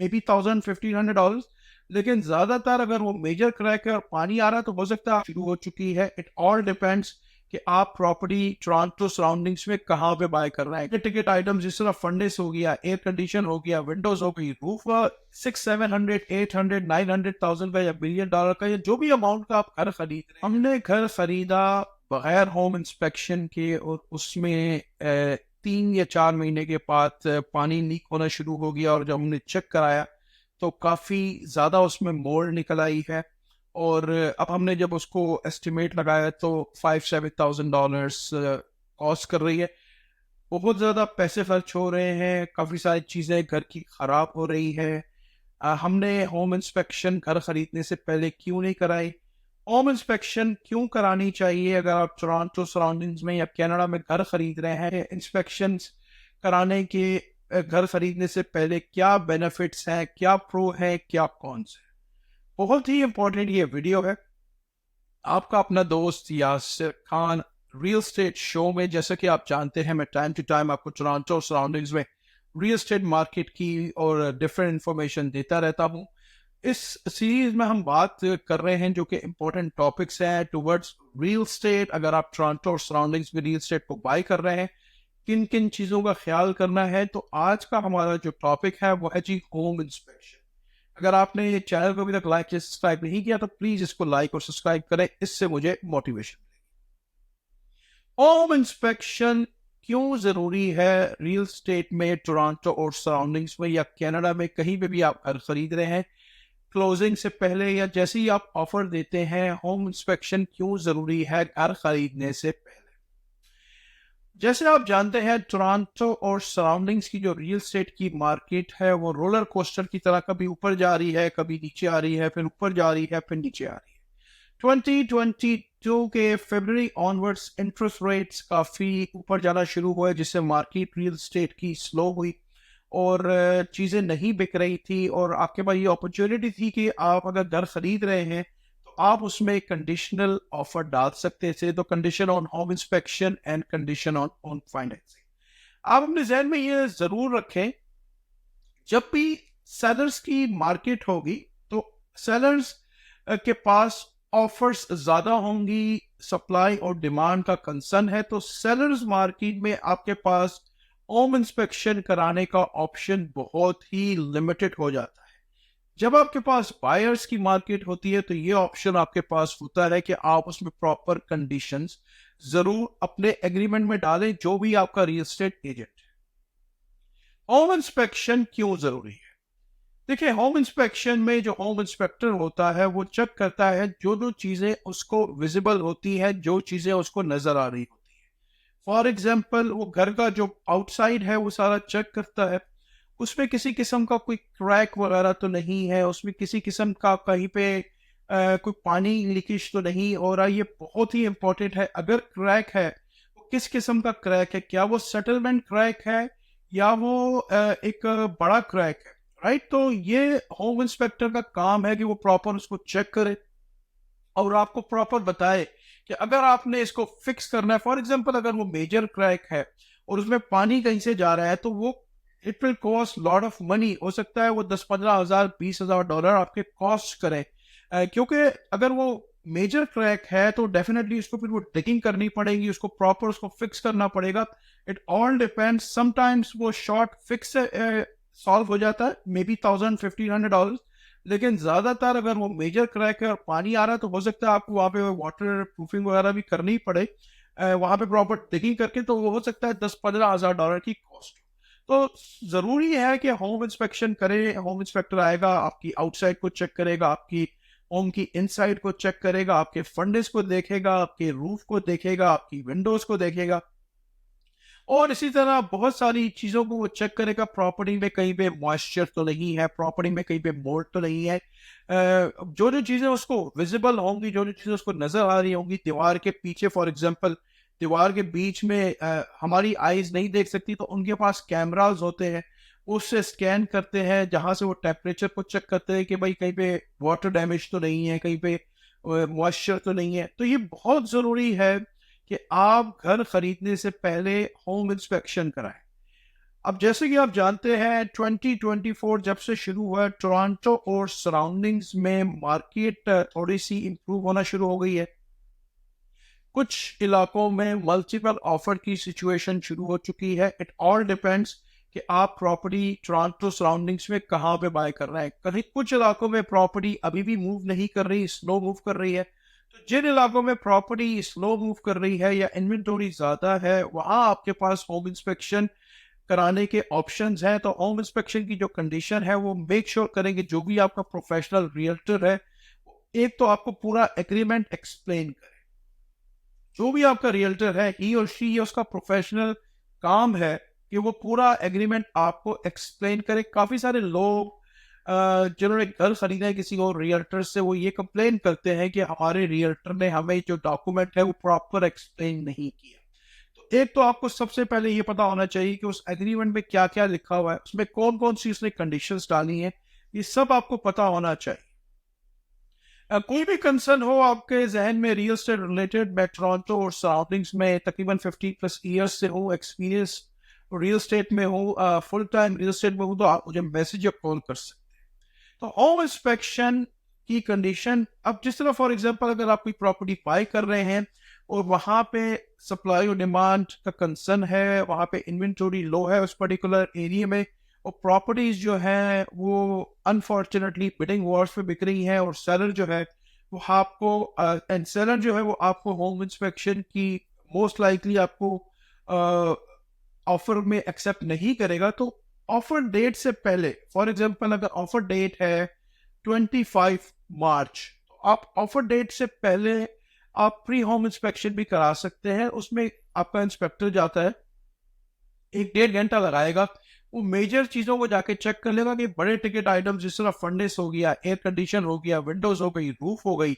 May be $1,000-1,500। लेकिन ज्यादातर अगर वो मेजर क्रैक है और पानी आ रहा है तो हो सकता है शुरू हो चुकी है। इट ऑल डिपेंड्स कि आप प्रॉपर्टी टोरंटो सराउंडिंग्स में कहाँ पे बाय कर रहे हैं। टिकट आइटम्स जिस तरह फंडिस हो गया, एयर कंडीशन हो गया, विंडोज हो गई, रूफ का 600-700-800-900,000 का या $1 बिलियन का या जो भी अमाउंट का आप घर खरीद रहे हैं। हमने घर खरीदा बगैर होम इंस्पेक्शन के और उसमें 3 या 4 महीने के बाद पानी लीक होना शुरू हो गया और जब हमने चेक कराया तो काफ़ी ज़्यादा उसमें मोल्ड निकल आई है। और अब हमने जब उसको एस्टिमेट लगाया तो $5-7,000 कॉस्ट कर रही है। बहुत ज़्यादा पैसे खर्च हो रहे हैं, काफ़ी सारी चीज़ें घर की ख़राब हो रही है। हमने होम इंस्पेक्शन घर ख़रीदने से पहले क्यों नहीं कराई? होम इंस्पेक्शन क्यों करानी चाहिए अगर आप टोरंटो सराउंडिंग्स में या कनाडा में घर खरीद रहे हैं? इंस्पेक्शन कराने के घर खरीदने से पहले क्या बेनिफिट्स हैं, क्या प्रो है, क्या कॉन्स है? बहुत ही इंपॉर्टेंट ये वीडियो है। आपका अपना दोस्त Yasir Khan real estate show में, जैसा कि आप जानते हैं, मैं टाइम टू टाइम आपको टोरंटो सराउंडिंग्स में रियल स्टेट मार्केट की और डिफरेंट इंफॉर्मेशन देता रहता हूँ। इस सीरीज में हम बात कर रहे हैं जो कि इंपॉर्टेंट टॉपिक्स हैं टुवर्ड्स रियल स्टेट। अगर आप टोरंटो और सराउंडिंग्स में रियल स्टेट को बाय कर रहे हैं, किन किन चीज़ों का ख्याल करना है। तो आज का हमारा जो टॉपिक है वो है जी होम इंस्पेक्शन। अगर आपने ये चैनल को अभी तक लाइक या सब्सक्राइब नहीं किया तो प्लीज इसको लाइक और सब्सक्राइब करें, इससे मुझे मोटिवेशन। होम इंस्पेक्शन क्यों जरूरी है रियल स्टेट में, टोरंटो और सराउंडिंग्स में या कनाडा में कहीं पे भी आप घर खरीद रहे हैं? क्लोजिंग से पहले या जैसे ही आप ऑफर देते हैं, होम इंस्पेक्शन क्यों जरूरी है घर खरीदने से पहले? जैसे आप जानते हैं, टोरंटो और सराउंडिंग्स की जो रियल स्टेट की मार्केट है वो रोलर कोस्टर की तरह कभी ऊपर जा रही है, कभी नीचे आ रही है, फिर ऊपर जा रही है, फिर नीचे आ रही है। 2022 के फरवरी ऑनवर्ड्स इंटरेस्ट रेट्स काफ़ी ऊपर जाना शुरू हुए, जिससे मार्केट रियल स्टेट की स्लो हुई और चीज़ें नहीं बिक रही थी। और आपके पास ये अपॉर्चुनिटी थी कि आप अगर घर खरीद रहे हैं तो आप उसमें कंडीशनल ऑफर डाल सकते थे। तो condition on home inspection and condition on financing. आप अपने जहन में ये जरूर रखें, जब भी सेलर्स की मार्केट होगी तो सेलर्स के पास ऑफर्स ज्यादा होंगी। सप्लाई और डिमांड का कंसर्न है तो सेलर्स मार्केट में आपके पास होम इंस्पेक्शन कराने का ऑप्शन बहुत ही लिमिटेड हो जाता है। जब आपके पास बायर्स की मार्केट होती है तो ये ऑप्शन आपके पास होता है कि आप उसमें प्रॉपर कंडीशंस जरूर अपने एग्रीमेंट में डालें, जो भी आपका रियल एस्टेट एजेंट है। होम इंस्पेक्शन क्यों जरूरी है? देखिए, होम इंस्पेक्शन में जो होम इंस्पेक्टर होता है वो चेक करता है जो जो चीजें उसको विजिबल होती है, जो चीजें उसको नजर आ रही होती है। फॉर एग्जाम्पल, वो घर का जो आउटसाइड है वो सारा चेक करता है, उसमें किसी किस्म का कोई क्रैक वगैरह तो नहीं है, उसमें किसी किस्म का कहीं पे कोई पानी लीकेज तो नहीं हो रहा। ये बहुत ही इंपॉर्टेंट है। अगर क्रैक है वो किस किस्म का क्रैक है, क्या वो सेटलमेंट क्रैक है या वो एक बड़ा क्रैक है, राइट? तो ये होम इंस्पेक्टर का काम है कि वो प्रॉपर उसको चेक करे और आपको प्रॉपर बताए कि अगर आपने इसको फिक्स करना है। फॉर एग्जांपल, अगर वो मेजर क्रैक है और उसमें पानी कहीं से जा रहा है तो वो it will cost lot of money. हो सकता है वो 10-15 हज़ार $20,000 आपके कॉस्ट करें, क्योंकि अगर वो मेजर क्रैक है तो डेफिनेटली उसको फिर वो डिगिंग करनी पड़ेगी, उसको प्रॉपर उसको फिक्स करना पड़ेगा। It all depends. समटाइम्स वो शॉर्ट फिक्स सॉल्व हो जाता है, मे बी $1,000-1,500। लेकिन ज्यादातर अगर वो मेजर क्रैक है और पानी आ रहा है तो हो सकता है आपको वहां पे वाटर प्रूफिंग वगैरह भी करनी पड़े, वहां पे प्रॉपर डिगिंग करके। तो वो हो सकता है $10-15 हज़ार की कॉस्ट। तो जरूरी है कि होम इंस्पेक्शन करें। होम इंस्पेक्टर आएगा, आपकी आउटसाइड को चेक करेगा, आपकी होम की इनसाइड को चेक करेगा, आपके फंडिस को देखेगा, आपके रूफ को देखेगा, आपकी विंडोज को देखेगा और इसी तरह बहुत सारी चीज़ों को वो चेक करेगा। प्रॉपर्टी में कहीं पे मॉइस्चर तो नहीं है, प्रॉपर्टी में कहीं पे मोल्ड तो नहीं है। जो जो चीज़ें उसको विजिबल होंगी, जो जो चीज़ें उसको नज़र आ रही होंगी दीवार के पीछे, फॉर एग्जांपल दीवार के बीच में हमारी आईज नहीं देख सकती तो उनके पास कैमराज होते हैं, उससे स्कैन करते हैं, जहाँ से वो टेम्परेचर को चेक करते हैं कि भाई कहीं पे वाटर डैमेज तो नहीं है, कहीं पे मॉइस्चर तो नहीं है। तो ये बहुत ज़रूरी है कि आप घर खरीदने से पहले होम इंस्पेक्शन कराएं। अब जैसे कि आप जानते हैं 2024 जब से शुरू हुआ, टोरंटो और सराउंडिंग्स में मार्केट थोड़ी सी इंप्रूव होना शुरू हो गई है। कुछ इलाकों में मल्टीपल ऑफर की सिचुएशन शुरू हो चुकी है। इट ऑल डिपेंड्स कि आप प्रॉपर्टी टोरंटो सराउंडिंग्स में कहाँ पे बाय कर रहे हैं। कहीं कुछ इलाकों में प्रॉपर्टी अभी भी मूव नहीं कर रही, स्लो मूव कर रही है। तो जिन इलाकों में प्रॉपर्टी स्लो मूव कर रही है या इन्वेंटोरी ज्यादा है, वहां आपके पास होम इंस्पेक्शन कराने के ऑप्शंस हैं। तो होम इंस्पेक्शन की जो कंडीशन है वो मेक श्योर करेंगे जो भी आपका प्रोफेशनल रियल्टर है, एक तो आपको पूरा एग्रीमेंट एक्सप्लेन करे। जो भी आपका रियल्टर है, ही और शी, ये उसका प्रोफेशनल काम है कि वो पूरा एग्रीमेंट आपको एक्सप्लेन करे। काफी सारे लोग जिन्होंने घर खरीदा है किसी और रियल्टर से, वो ये कंप्लेन करते हैं कि हमारे रियल्टर ने हमें जो डॉक्यूमेंट है वो प्रॉपर एक्सप्लेन नहीं किया। तो एक तो आपको सबसे पहले ये पता होना चाहिए कि उस एग्रीमेंट में क्या क्या लिखा हुआ है, उसमें कौन कौन सी उसने कंडीशंस डाली हैं, ये सब आपको पता होना चाहिए। कोई भी कंसर्न हो आपके जहन में रियल एस्टेट रिलेटेड, मैं टोरंटो और सराउंडिंग्स में तकरीबन 50+ ईयर्स से हूँ एक्सपीरियंस, रियल एस्टेट में हूँ, फुल टाइम रियल एस्टेट में हूँ, तो आप मुझे मैसेज या कॉल कर सकते हैं। तो होम इंस्पेक्शन की कंडीशन, अब जिस तरह फॉर एग्जांपल अगर आप कोई प्रॉपर्टी बाय कर रहे हैं और वहां पे सप्लाई और डिमांड का कंसर्न है, वहां पे इन्वेंटोरी लो है उस पर्टिकुलर एरिया में, और प्रॉपर्टीज जो है वो अनफॉर्चुनेटली बिडिंग वॉर्स पे बिक रही हैं, और सेलर जो है वो आपको एंड सेलर जो है वो आपको होम इंस्पेक्शन की मोस्ट लाइकली आपको ऑफर में एक्सेप्ट नहीं करेगा। तो ऑफर डेट से पहले, फॉर एग्जांपल अगर ऑफर डेट है 25 मार्च, तो आप ऑफर डेट से पहले आप प्री होम इंस्पेक्शन भी करा सकते हैं। उसमें आपका इंस्पेक्टर जाता है, 1-1.5 घंटा लगाएगा, वो मेजर चीजों को जाके चेक कर लेगा कि बड़े टिकट आइटम जिस तरह फंडेस हो गया, एयर कंडीशन हो गया, विंडोज हो गई, रूफ हो गई,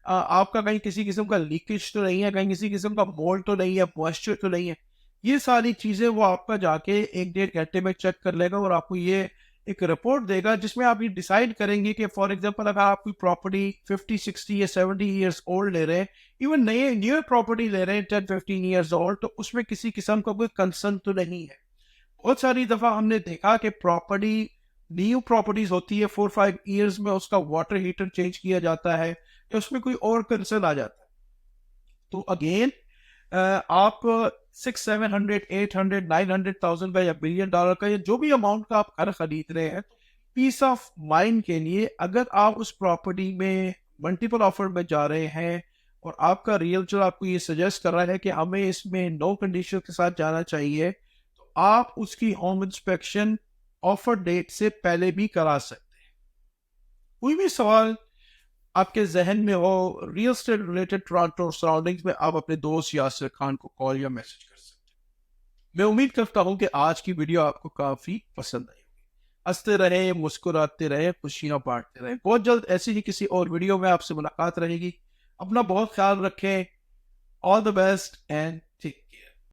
आपका कहीं किसी किस्म का लीकेज तो नहीं है, कहीं किसी किस्म का मोल्ड तो नहीं है, मॉइस्चर तो नहीं है, ये सारी चीजें वो आपका जाके 1-1.5 घंटे में चेक कर लेगा और आपको ये एक रिपोर्ट देगा जिसमें आप ये डिसाइड करेंगे कि फॉर एग्जांपल अगर आप कोई प्रॉपर्टी 50-60 या 70 ईयर्स ओल्ड ले रहे हैं, इवन नए न्यू प्रॉपर्टी ले रहे हैं 10-15 ईयर्स ओल्ड, तो उसमें किसी किस्म का कोई कंसर्न तो नहीं है। बहुत सारी दफा हमने देखा कि प्रॉपर्टी, न्यू प्रॉपर्टीज होती है, 4-5 ईयर्स में उसका वाटर हीटर चेंज किया जाता है या उसमें कोई और कंसर्न आ जाता है। तो अगेन आप 600-700-800-900,000 का या $1 बिलियन का या जो भी अमाउंट का आप घर खरीद रहे हैं, पीस ऑफ माइंड के लिए अगर आप उस प्रॉपर्टी में मल्टीपल ऑफर में जा रहे हैं और आपका रियल्टर आपको ये सजेस्ट कर रहा है कि हमें इसमें नो कंडीशन के साथ जाना चाहिए, तो आप उसकी होम इंस्पेक्शन ऑफर डेट से पहले भी करा सकते हैं। कोई भी सवाल आपके जहन में हो real estate related Toronto surroundings में, आप अपने दोस्त यासिर खान को कॉल या मैसेज कर सकते हैं। मैं उम्मीद करता हूं कि आज की वीडियो आपको काफी पसंद आई होगी। हंसते रहे, मुस्कुराते रहे, खुशियां बांटते रहे। बहुत जल्द ऐसी ही किसी और वीडियो में आपसे मुलाकात रहेगी। अपना बहुत ख्याल रखें। All the best and